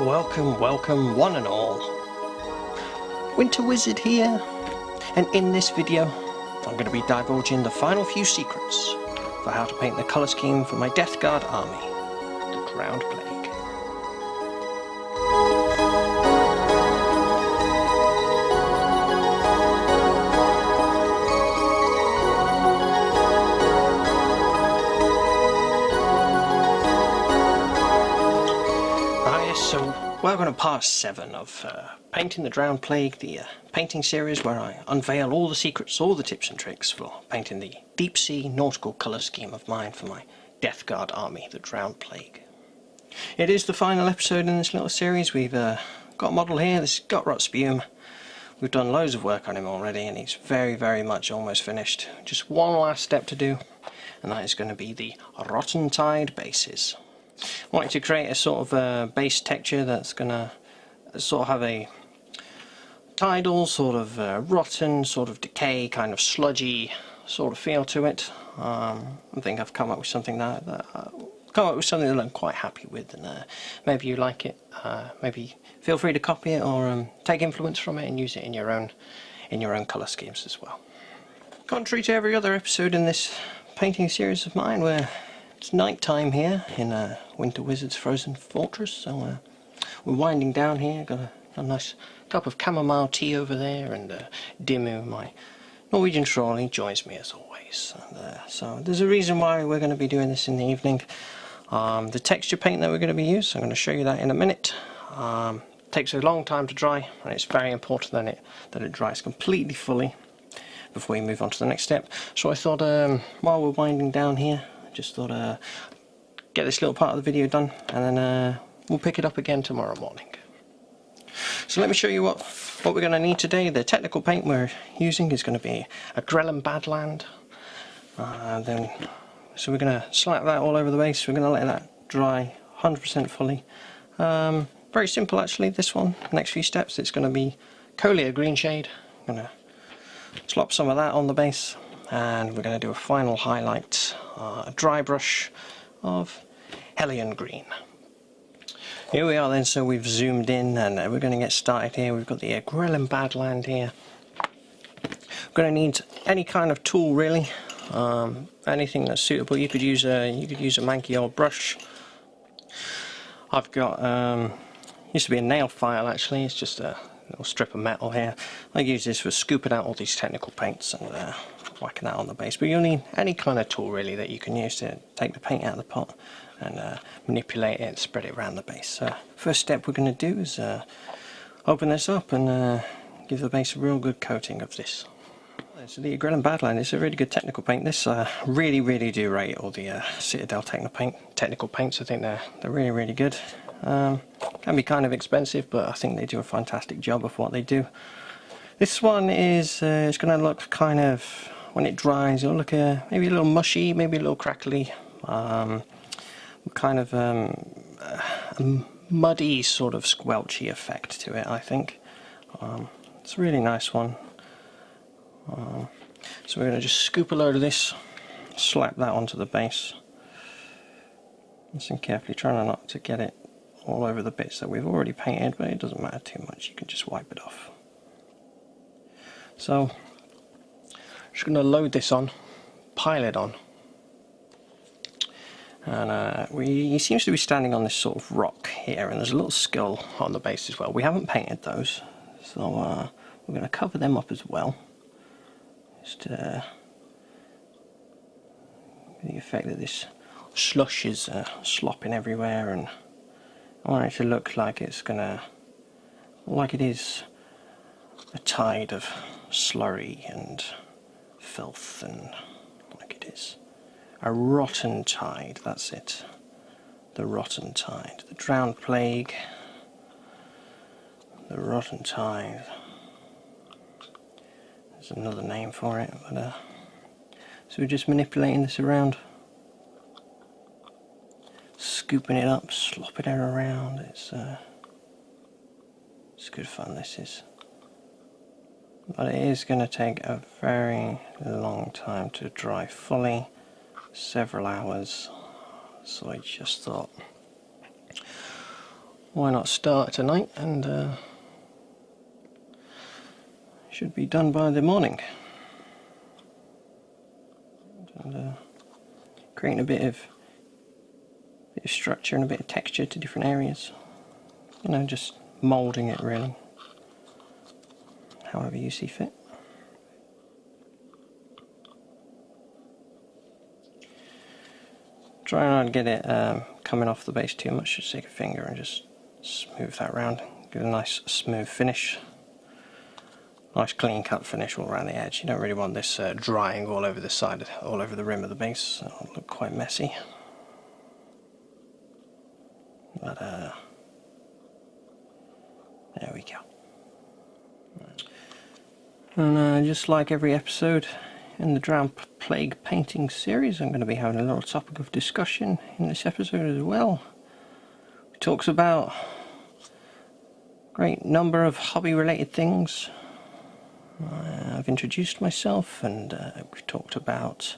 Welcome one and all. Winter Wizard here, and in this video I'm going to be divulging the final few secrets for how to paint the colour scheme for my Death Guard army, the Drowned Plague. Welcome to part 7 of Painting the Drowned Plague, the painting series where I unveil all the secrets, all the tips and tricks for painting the deep sea nautical colour scheme of mine for my Death Guard army, the Drowned Plague. It is the final episode in this little series. We've got a model here, this is Gutrot Spume. We've done loads of work on him already and he's very much almost finished. Just one last step to do, and that is going to be the Rotten Tide bases. I wanted to create a sort of base texture that's going to sort of have a tidal, sort of rotten, sort of decay, kind of sludgy sort of feel to it. I think I've come up with something that I'm quite happy with, and maybe you like it. Maybe feel free to copy it or take influence from it and use it in your own colour schemes as well. Contrary to every other episode in this painting series of mine, where it's night time here in Winter Wizard's frozen fortress, so we're winding down here. Got a nice cup of chamomile tea over there, and Dimmu, my Norwegian trolley, joins me as always. And, so there's a reason why we're going to be doing this in the evening. The texture paint that we're going to be using, I'm going to show you that in a minute. Takes a long time to dry, and it's very important that it dries completely fully before you move on to the next step. So I thought while we're winding down here, just thought get this little part of the video done, and then we'll pick it up again tomorrow morning. So let me show you what we're going to need today. The technical paint we're using is going to be Agrellan Badland. So we're going to slap that all over the base. We're going to let that dry 100% fully. Very simple actually, this one. Next few steps, it's going to be Coelia Greenshade. I'm going to slop some of that on the base, and we're going to do a final highlight, a dry brush of Hellion Green. Here we are then, so we've zoomed in and we're going to get started here. We've got the Agrellan Badland here. We're going to need any kind of tool really, anything that's suitable. You could use a manky old brush. I've got used to be a nail file actually. It's just a little strip of metal here. I use this for scooping out all these technical paints and whacking that on the base. But you'll need any kind of tool really that you can use to take the paint out of the pot and manipulate it and spread it around the base. So first step we're going to do is open this up and give the base a real good coating of this. So the Agrellan Badland is a really good technical paint. This really do rate all the CITADEL technical paints. I think they're really good. Can be kind of expensive, but I think they do a fantastic job of what they do. This one is it's going to look kind of, when it dries, it'll look maybe a little mushy, maybe a little crackly, kind of a muddy sort of squelchy effect to it, I think. It's a really nice one. So we're going to just scoop a load of this, slap that onto the base. Listen carefully, trying not to get it all over the bits that we've already painted, but it doesn't matter too much, you can just wipe it off. So, just going to load this on, pile it on, and he seems to be standing on this sort of rock here, and there's a little skull on the base as well. We haven't painted those, so we're going to cover them up as well. Just the effect that this slush is slopping everywhere, and I want it to look like it is a tide of slurry and filth, and like it is a rotten tide. That's it, the rotten tide, the drowned plague, the rotten tide. There's another name for it, but so we're just manipulating this around, scooping it up, slopping it around. It's good fun, this is. But it is going to take a very long time to dry fully, several hours. So I just thought, why not start tonight, and should be done by the morning. And creating a bit of structure and a bit of texture to different areas. You know, just moulding it really, however you see fit. Try not to get it coming off the base too much. Just take a finger and just smooth that round. Give it a nice smooth finish. Nice clean cut finish all around the edge. You don't really want this drying all over the side, all over the rim of the base. It'll look quite messy. But there we go. And just like every episode in the Drowned Plague painting series, I'm going to be having a little topic of discussion in this episode as well. It talks about a great number of hobby related things. I've introduced myself, and we've talked about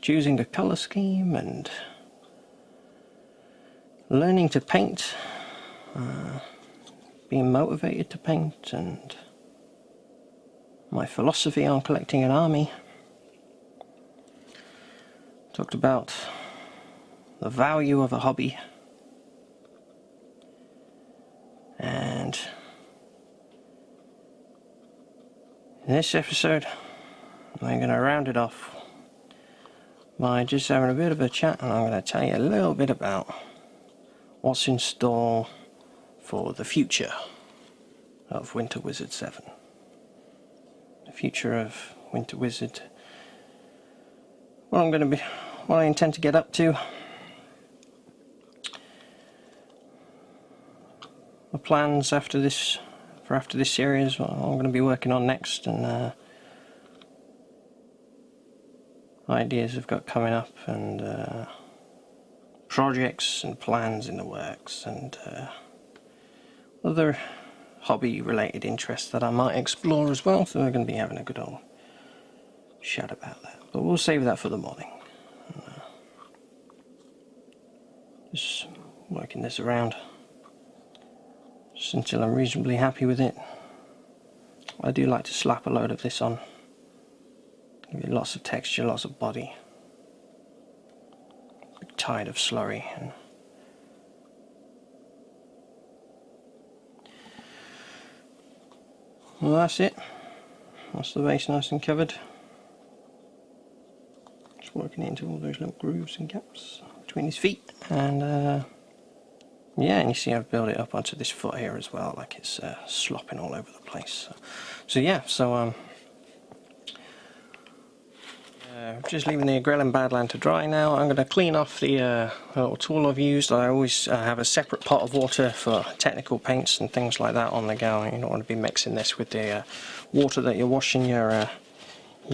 choosing a colour scheme and learning to paint, being motivated to paint, and my philosophy on collecting an army. Talked about the value of a hobby, and in this episode I'm going to round it off by just having a bit of a chat, and I'm going to tell you a little bit about what's in store for the future of WinterWizard7. The future of WinterWizard. What I intend to get up to. My plans after this series, what I'm going to be working on next, and ideas I've got coming up, and projects and plans in the works, and other hobby related interests that I might explore as well. So we're going to be having a good old chat about that, but we'll save that for the morning. Just working this around just until I'm reasonably happy with it. I do like to slap a load of this on, give it lots of texture, lots of body, big tide of slurry, and well, that's it. That's the base nice and covered. Just working into all those little grooves and gaps between his feet, and yeah, and you see I've built it up onto this foot here as well, like it's slopping all over the place. So yeah, just leaving the Agrellan Badland to dry now. I'm going to clean off the little tool I've used. I always have a separate pot of water for technical paints and things like that on the go. You don't want to be mixing this with the water that you're washing your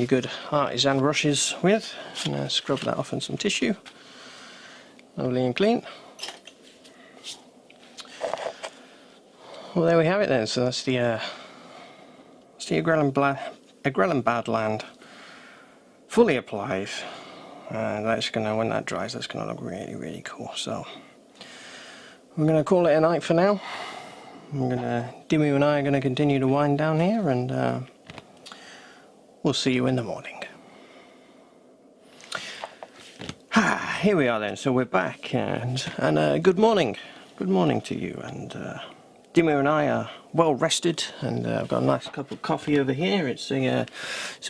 good artisan brushes with. And scrub that off in some tissue. Lovely and clean. Well, there we have it then. So that's the Agrellan Badland fully applied. That's gonna, when that dries, that's gonna look really, really cool. So we're gonna call it a night for now. Dimmu and I are gonna continue to wind down here, and we'll see you in the morning. Here we are then. So we're back, and good morning to you. And Dimmu and I are well rested, and I've got a nice cup of coffee over here. It's a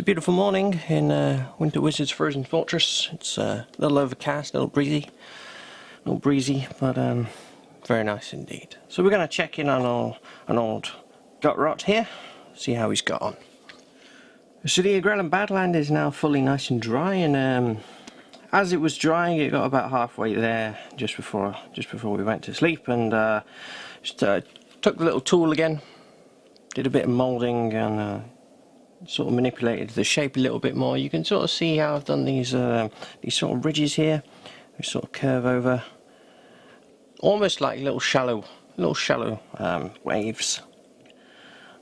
beautiful morning in WinterWizard's Frozen Fortress. It's a little overcast, a little breezy, but very nice indeed. So we're going to check in on an old Gutrot here, see how he's got on. So the Agrellan Badland is now fully nice and dry, and as it was drying, it got about halfway there just before we went to sleep, and just took the little tool again, did a bit of moulding, and sort of manipulated the shape a little bit more. You can sort of see how I've done these sort of ridges here. They sort of curve over, almost like little shallow waves.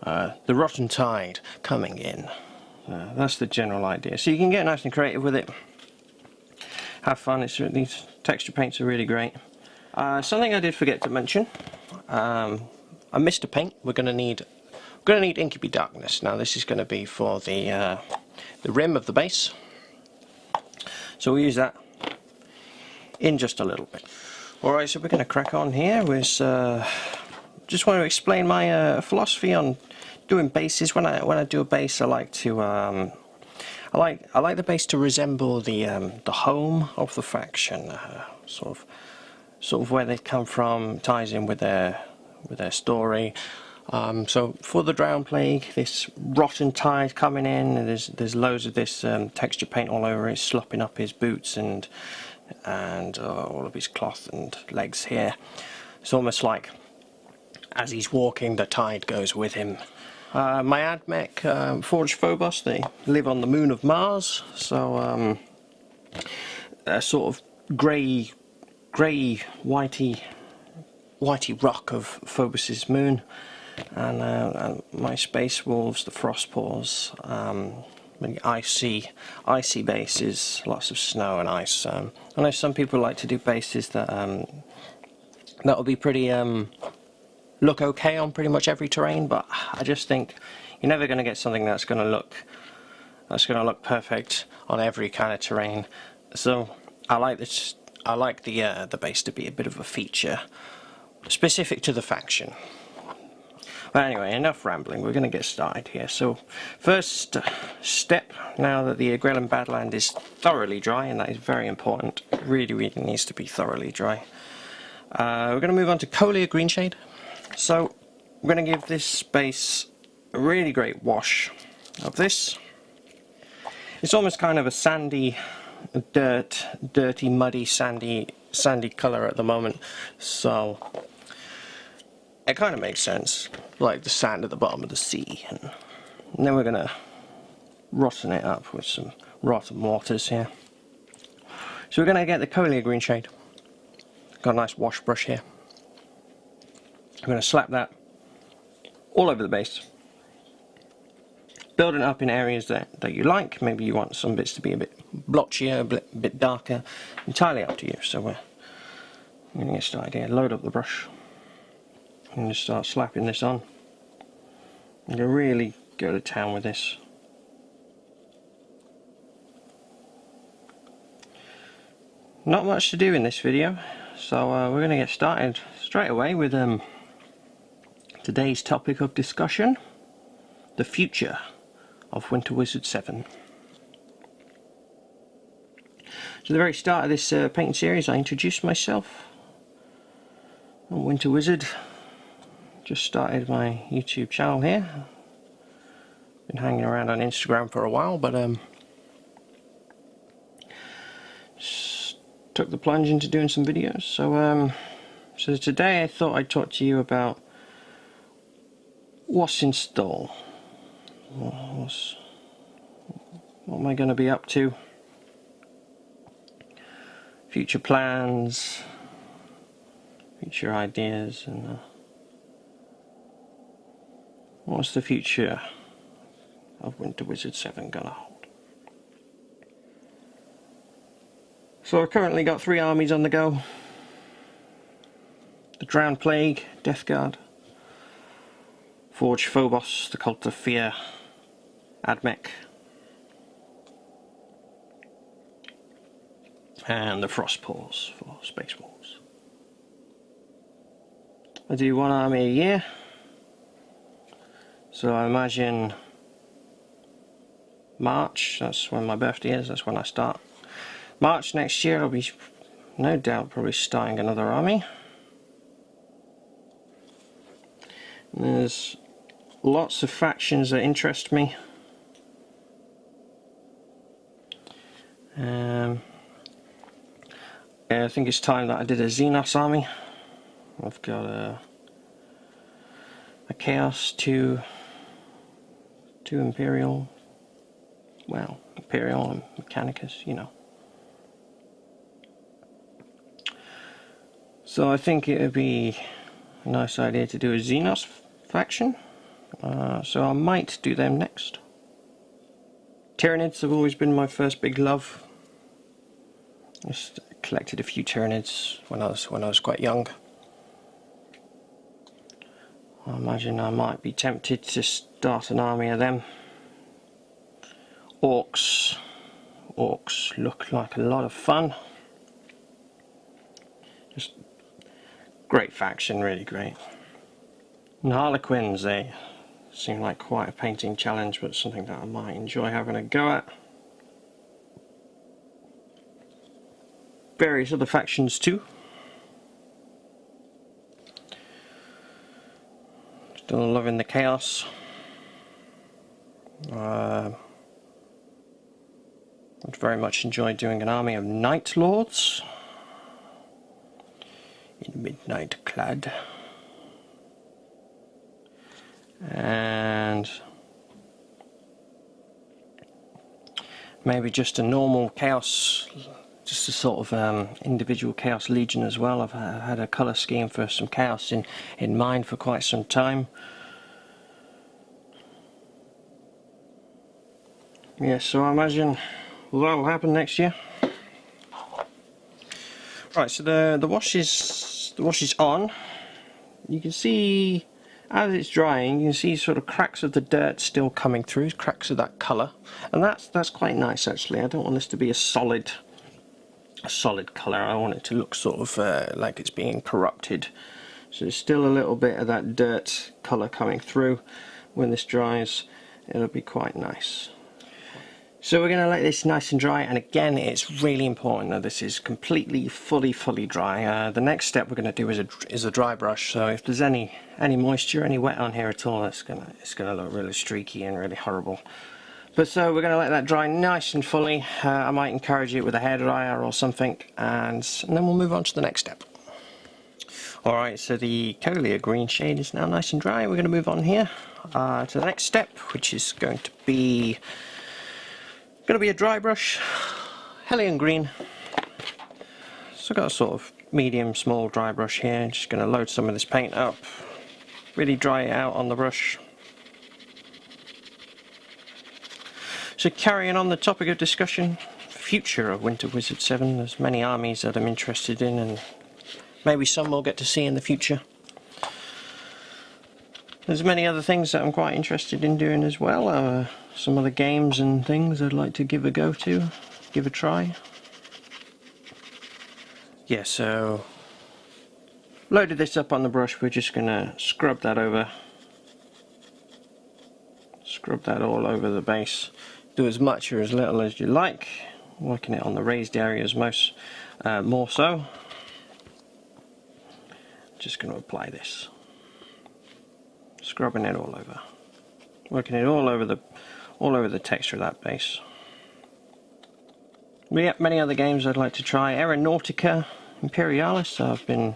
The rotten tide coming in. That's the general idea. So you can get nice and creative with it. Have fun. These texture paints are really great. Something I did forget to mention I missed a paint. We're gonna need Incubi Darkness. Now this is going to be for the rim of the base, so we'll use that in just a little bit. Alright, so we're going to crack on here with just want to explain my philosophy on doing bases. When I do a base, I like to I like the base to resemble the home of the faction, sort of where they've come from, ties in with their story. So for the Drown Plague, this rotten tide coming in, and there's loads of this texture paint all over it, slopping up his boots and all of his cloth and legs here. It's almost like as he's walking, the tide goes with him. My AdMech, Forged Phobos, they live on the moon of Mars, so a sort of grey whitey rock of Phobos's moon. And my Space Wolves, the Frostpaws, the icy bases, lots of snow and ice. I know some people like to do bases that that'll be pretty look okay on pretty much every terrain, but I just think you're never going to get something that's going to look perfect on every kind of terrain. So I like this. I like the base to be a bit of a feature specific to the faction. But anyway, enough rambling, we're going to get started here. So, first step, now that the Agrellan Badland is thoroughly dry, and that is very important, it really needs to be thoroughly dry. We're going to move on to Coelia Greenshade. So, we're going to give this base a really great wash of this. It's almost kind of a sandy, dirty, muddy, sandy colour at the moment, so it kind of makes sense, like the sand at the bottom of the sea. And then we're going to rotten it up with some rotten waters here. So we're going to get the Coelia Greenshade. Got a nice wash brush here. I'm going to slap that all over the base. Building it up in areas that you like. Maybe you want some bits to be a bit blotchier, a bit darker. Entirely up to you. So we're going to get started here. Load up the brush. I'm going to start slapping this on. I'm going to really go to town with this. Not much to do in this video, so we're going to get started straight away with today's topic of discussion: the future of WinterWizard7. So at the very start of this painting series, I introduced myself. I'm Winter Wizard. Just started my YouTube channel here. Been hanging around on Instagram for a while, but just took the plunge into doing some videos. So today I thought I'd talk to you about what's in store. What am I going to be up to? Future plans, future ideas, and what's the future of WinterWizard7 gonna hold? So I've currently got 3 armies on the go. The Drown Plague, Death Guard, Forged Phobos, the Cult of Fear, AdMech, and the Frostpaws for Space Wolves. I do 1 army a year. So I imagine March, that's when my birthday is, that's when I start. March next year I'll be, no doubt, probably starting another army. And there's lots of factions that interest me. I think it's time that I did a Xenos army. I've got a Chaos, 2 Imperial, well, Imperial and Mechanicus, you know. So I think it would be a nice idea to do a Xenos faction, so I might do them next. Tyranids have always been my first big love. Just collected a few Tyranids when I was quite young. I imagine I might be tempted to start an army of them. Orcs look like a lot of fun. Just great faction, really great. And Harlequins, they seem like quite a painting challenge, but something that I might enjoy having a go at. Various other factions too. Still loving the chaos. I'd very much enjoy doing an army of Night Lords in midnight clad. And maybe just a normal chaos, just a sort of individual chaos legion as well. I've had a colour scheme for some chaos in mind for quite some time. Yeah, so I imagine that'll happen next year. Right, so the wash is on. You can see as it's drying, you can see sort of cracks of the dirt still coming through, cracks of that colour, and that's quite nice actually. I don't want this to be a solid colour. I want it to look sort of like it's being corrupted. So there's still a little bit of that dirt colour coming through. When this dries, it'll be quite nice. So we're going to let this nice and dry, and again it's really important that this is completely fully dry. The next step we're going to do is a dry brush, so if there's any moisture, any wet on here at all, it's gonna look really streaky and really horrible. But so we're going to let that dry nice and fully. I might encourage it with a hairdryer or something, and then we'll move on to the next step. Alright, so the Coelia Greenshade is now nice and dry. We're going to move on here to the next step, which is going to be a dry brush, Hellion Green. So I've got a sort of medium small dry brush here. Just going to load some of this paint up, really dry it out on the brush. So carrying on the topic of discussion, Future of WinterWizard7. There's many armies that I'm interested in, and maybe some we'll get to see in the future. There's many other things that I'm quite interested in doing as well. Some other games and things I'd like to give a go to, give a try. Yeah, so loaded this up on the brush. We're just gonna scrub that over. Scrub that all over the base. Do as much or as little as you like. Working it on the raised areas more so. Just gonna apply this. Scrubbing it all over. Working it all over the texture of that base. We have many other games I'd like to try. Aeronautica Imperialis I've been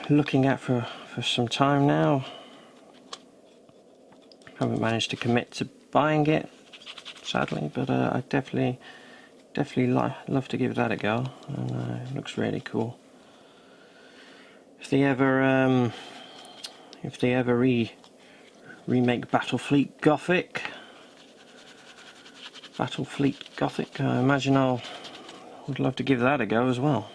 looking at for some time now. Haven't managed to commit to buying it, sadly, but I definitely love to give that a go, and it looks really cool. If they ever remake Battlefleet Gothic, I imagine would love to give that a go as well.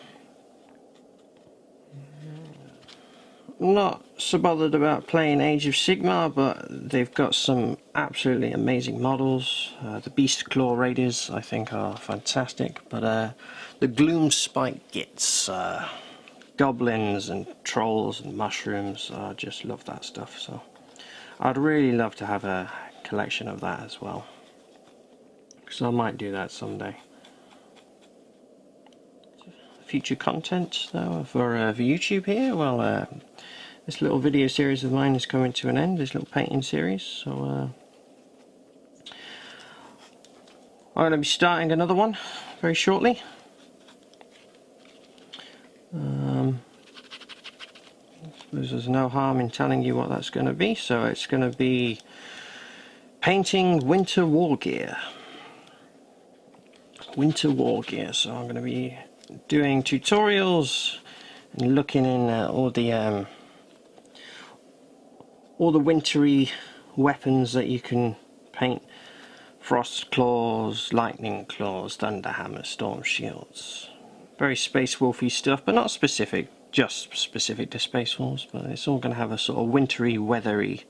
Not so bothered about playing Age of Sigmar, but they've got some absolutely amazing models. The Beast Claw Raiders I think are fantastic, but the Gloom Spike Gits, goblins and trolls and mushrooms, I just love that stuff. So I'd really love to have a collection of that as well, so I might do that someday. Future content though for YouTube here, well this little video series of mine is coming to an end, this little painting series, so I'm going to be starting another one very shortly. I suppose there's no harm in telling you what that's going to be, so it's going to be painting winter war gear. So I'm going to be doing tutorials and looking in all the wintry weapons that you can paint. Frost claws, lightning claws, thunder hammer, storm shields. Very space wolfy stuff, but not specific just specific to Space Wolves, but it's all going to have a sort of wintry, weathery,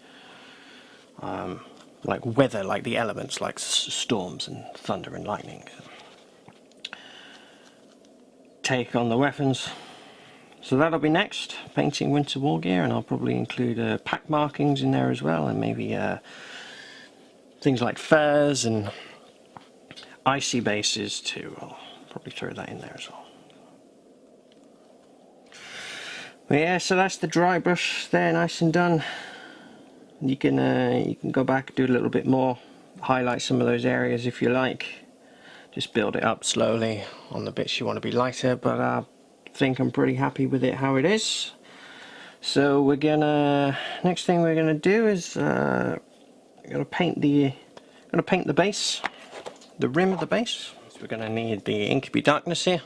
like weather, like the elements, like storms and thunder and lightning. Take on the weapons. So that'll be next, painting winter war gear, and I'll probably include pack markings in there as well, and maybe things like furs and icy bases too. I'll probably throw that in there as well. But yeah, so that's the dry brush there, nice and done. You can go back and do a little bit more, highlight some of those areas if you like. Just build it up slowly on the bits you want to be lighter, but I think I'm pretty happy with it how it is. So we're gonna, next thing we're gonna do is gonna paint the base, the rim of the base. So we're gonna need the Incubi Darkness here.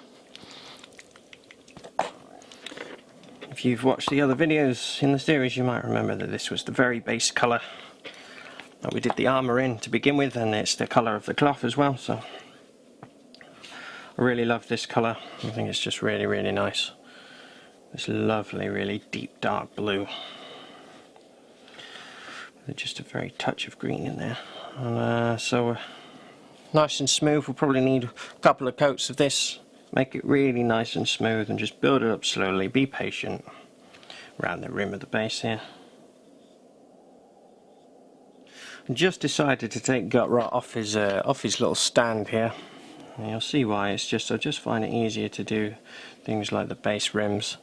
If you've watched the other videos in the series, you might remember that this was the very base colour that we did the armour in to begin with, and it's the colour of the cloth as well. So I really love this colour. I think it's just really, really nice. This lovely, really deep dark blue. With just a very touch of green in there. And so nice and smooth. We'll probably need a couple of coats of this. Make it really nice and smooth and just build it up slowly. Be patient around the rim of the base here. I just decided to take Gutrot off his little stand here. And you'll see why. It's just I just find it easier to do things like the base rims.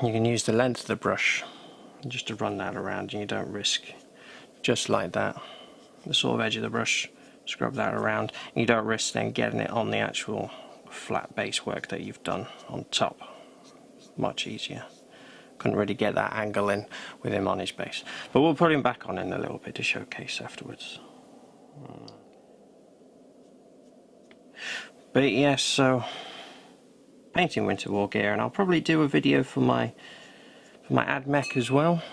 You can use the length of the brush just to run that around, and you don't risk, just like that, the sort of edge of the brush. Scrub that around. You don't risk then getting it on the actual flat base work that you've done on top. Much easier. Couldn't really get that angle in with him on his base, but we'll put him back on in a little bit to showcase afterwards. But yes, so painting winter war gear, and I'll probably do a video for my AdMech as well,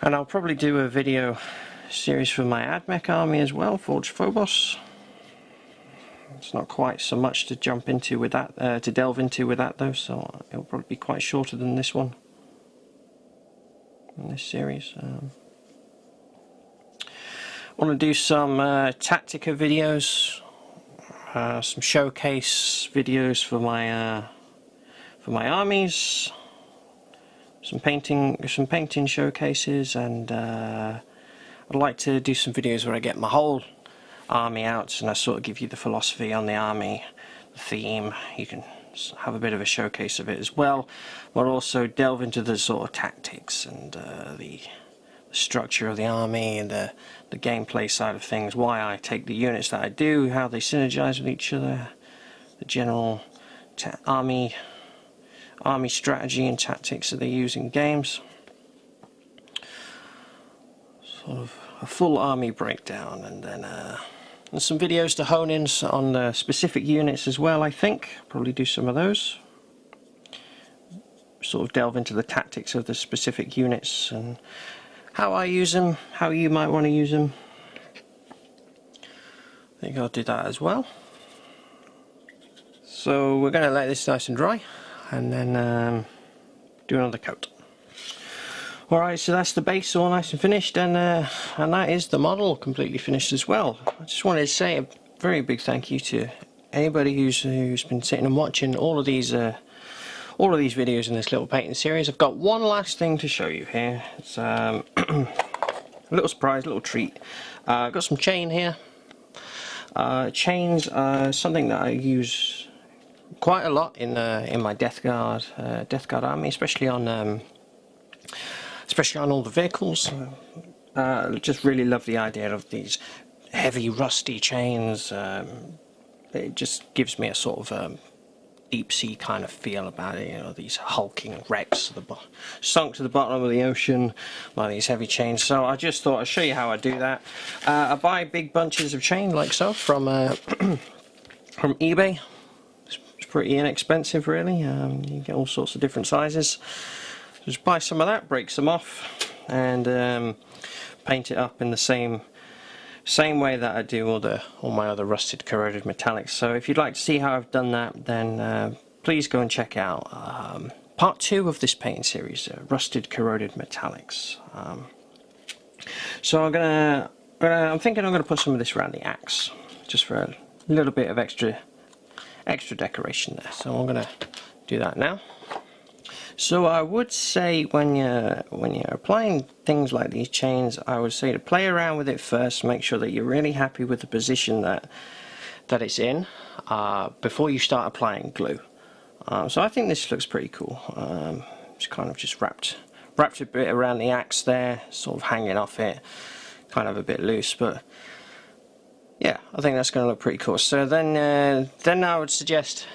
and I'll probably do a video series for my AdMech army as well, Forge Phobos. It's not quite so much to jump into with that, to delve into with that though, so it'll probably be quite shorter than this one in this series. I want to do some Tactica videos, some showcase videos for my armies, some painting showcases, and I'd like to do some videos where I get my whole army out and I sort of give you the philosophy on the army, the theme. You can have a bit of a showcase of it as well, but also delve into the sort of tactics and the structure of the army and the gameplay side of things, why I take the units that I do, how they synergize with each other, the general army strategy and tactics that they use in games. Sort of a full army breakdown, and then and some videos to hone in on specific units as well. I think probably do some of those, sort of delve into the tactics of the specific units and how I use them, how you might want to use them. I think I'll do that as well. So we're going to let this nice and dry, and then do another coat. Alright, so that's the base all nice and finished, and that is the model completely finished as well. I just wanted to say a very big thank you to anybody who's been sitting and watching all of these videos in this little painting series. I've got one last thing to show you here. It's a little surprise, a little treat. I've got some chain here. Chains are something that I use quite a lot in my Death Guard army, especially on all the vehicles. Just really love the idea of these heavy rusty chains. It just gives me a sort of deep sea kind of feel about it, you know, these hulking wrecks sunk to the bottom of the ocean by these heavy chains. So I just thought I'd show you how I do that. I buy big bunches of chain like so from from eBay. It's pretty inexpensive really. You get all sorts of different sizes. Just buy some of that, break some off, and paint it up in the same same way that I do all my other rusted corroded metallics. So if you'd like to see how I've done that, then please go and check out part 2 of this painting series, rusted corroded metallics. So I'm thinking I'm gonna put some of this around the axe, just for a little bit of extra decoration there. So I'm gonna do that now. So I would say when you're applying things like these chains, I would say to play around with it first, make sure that you're really happy with the position that it's in before you start applying glue. So I think this looks pretty cool. It's kind of just wrapped a bit around the axe there, sort of hanging off it, kind of a bit loose, but yeah, I think that's going to look pretty cool. So then I would suggest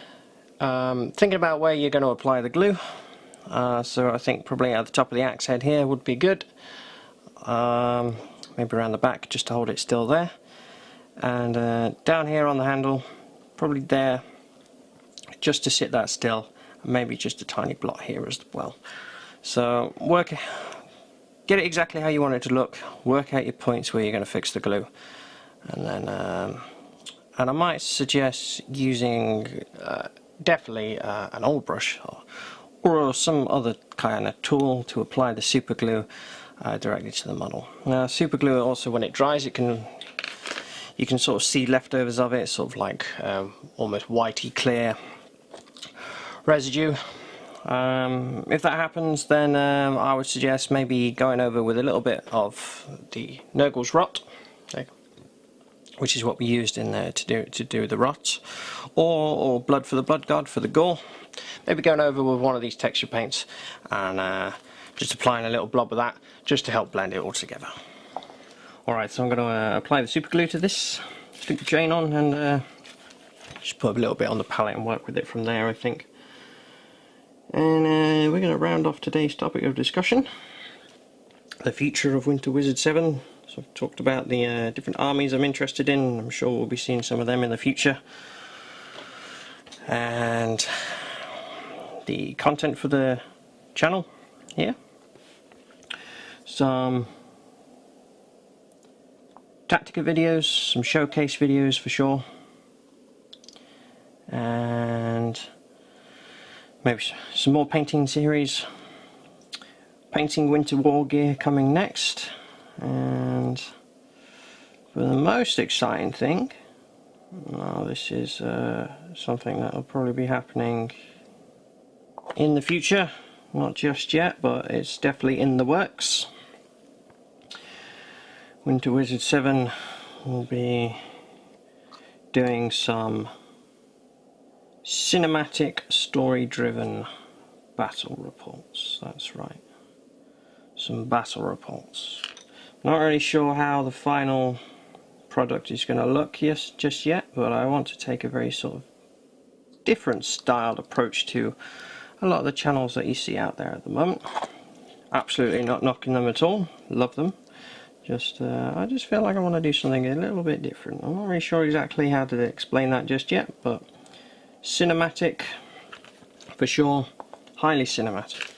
thinking about where you're going to apply the glue. So I think probably at the top of the axe head here would be good. Maybe around the back just to hold it still there. And down here on the handle, probably there, just to sit that still. And maybe just a tiny blot here as well. So get it exactly how you want it to look. Work out your points where you're going to fix the glue. And then, and I might suggest using definitely an old brush or some other kind of tool to apply the super glue directly to the model. Now super glue also, when it dries, you can sort of see leftovers of it, sort of like almost whitey clear residue. If that happens, then I would suggest maybe going over with a little bit of the Nurgle's rot, which is what we used in there to do the rots, or blood for the blood god for the gore. Maybe going over with one of these texture paints and just applying a little blob of that just to help blend it all together. Alright, so I'm going to apply the super glue to this, stick the chain on, and just put a little bit on the palette and work with it from there, I think. And we're going to round off today's topic of discussion, the future of WinterWizard7. So I've talked about the different armies I'm interested in. I'm sure we'll be seeing some of them in the future. And the content for the channel here. Some tactica videos, some showcase videos for sure. And maybe some more painting series. Painting winter war gear coming next. And for the most exciting thing, well, this is something that will probably be happening in the future, not just yet, but it's definitely in the works. WinterWizard7 will be doing some cinematic story-driven battle reports. That's right, some battle reports. Not really sure how the final product is going to look just yet, but I want to take a very sort of different styled approach to a lot of the channels that you see out there at the moment. Absolutely not knocking them at all, love them. I just feel like I want to do something a little bit different. I'm not really sure exactly how to explain that just yet, but cinematic for sure, highly cinematic,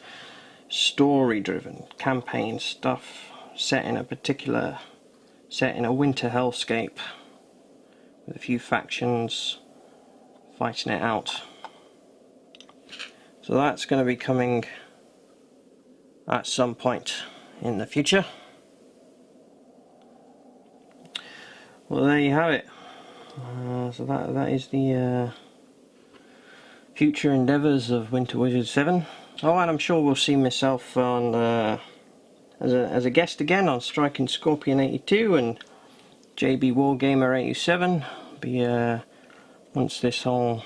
story driven campaign stuff set in a winter hellscape with a few factions fighting it out. So that's going to be coming at some point in the future. Well, there you have it. So that is the future endeavours of WinterWizard7. Oh, and I'm sure we'll see myself on as a guest again on Striking Scorpion 82 and JB Wargamer 87. Be once this whole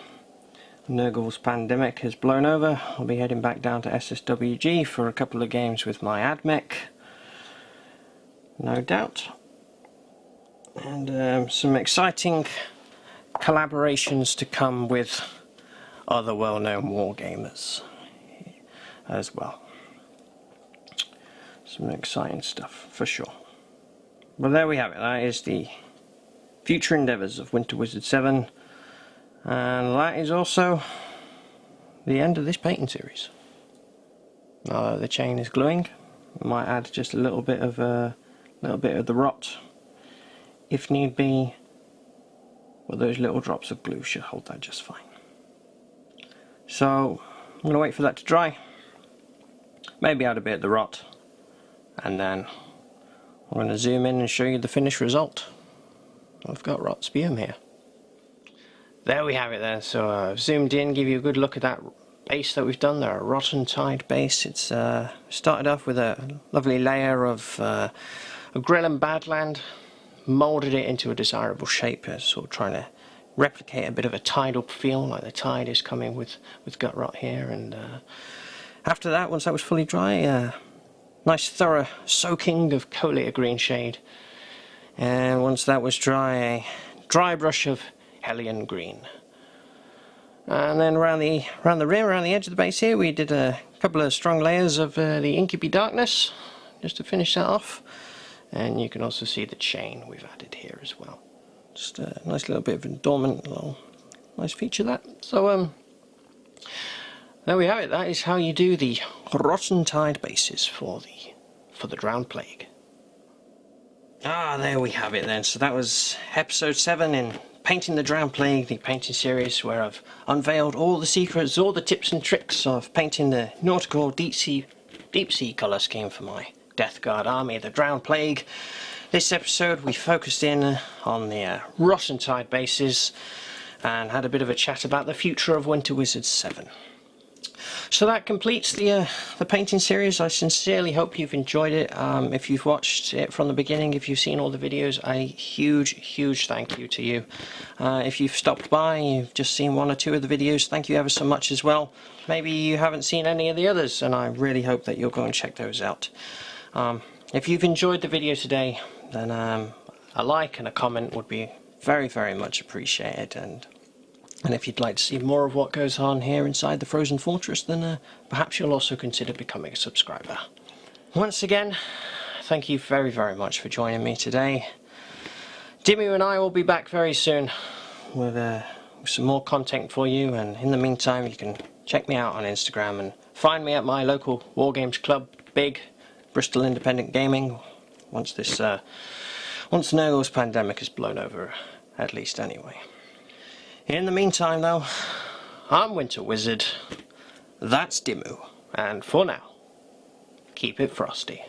Nurgle's pandemic has blown over, I'll be heading back down to SSWG for a couple of games with my AdMech, no doubt. And some exciting collaborations to come with other well-known wargamers as well. Some exciting stuff for sure. Well, there we have it. That is the future endeavours of WinterWizard7, and that is also the end of this painting series. The chain is gluing. I might add just a little bit of the rot if need be, well, those little drops of glue should hold that just fine. So I'm going to wait for that to dry, maybe add a bit of the rot, and then I'm going to zoom in and show you the finished result. I've got Gutrot Spume here. There we have it then. So I've zoomed in, give you a good look at that base that we've done there, a rotten tide base. It's started off with a lovely layer of Agrellan Badland, moulded it into a desirable shape, sort of trying to replicate a bit of a tidal feel, like the tide is coming with Gutrot here. And after that, once that was fully dry, nice thorough soaking of Coelia Greenshade, and once that was dry, a dry brush of Hellion Green. And then around the rim, around the edge of the base here, we did a couple of strong layers of the Incubi Darkness, just to finish that off. And you can also see the chain we've added here as well. Just a nice little bit of adornment, little nice feature that. So there we have it. That is how you do the rotten tide bases for the Drowned Plague. Ah, there we have it then. So that was episode 7 in Painting the Drowned Plague, the painting series where I've unveiled all the secrets, all the tips and tricks of painting the nautical deep sea colour scheme for my Death Guard army, the Drowned Plague. This episode we focused in on the rotten tide bases and had a bit of a chat about the future of WinterWizard7. So that completes the painting series. I sincerely hope you've enjoyed it. If you've watched it from the beginning, if you've seen all the videos, a huge thank you to you. If you've stopped by, you've just seen 1 or 2 of the videos, thank you ever so much as well. Maybe you haven't seen any of the others, and I really hope that you'll go and check those out. If you've enjoyed the video today, then a like and a comment would be very much appreciated. And if you'd like to see more of what goes on here inside the Frozen Fortress, then perhaps you'll also consider becoming a subscriber. Once again, thank you very much for joining me today. Dimmu and I will be back very soon with some more content for you, and in the meantime you can check me out on Instagram and find me at my local Wargames club, Big Bristol Independent Gaming, once Nurgle's pandemic has blown over, at least anyway. In the meantime though, I'm Winter Wizard, that's Dimmu, and for now, keep it frosty.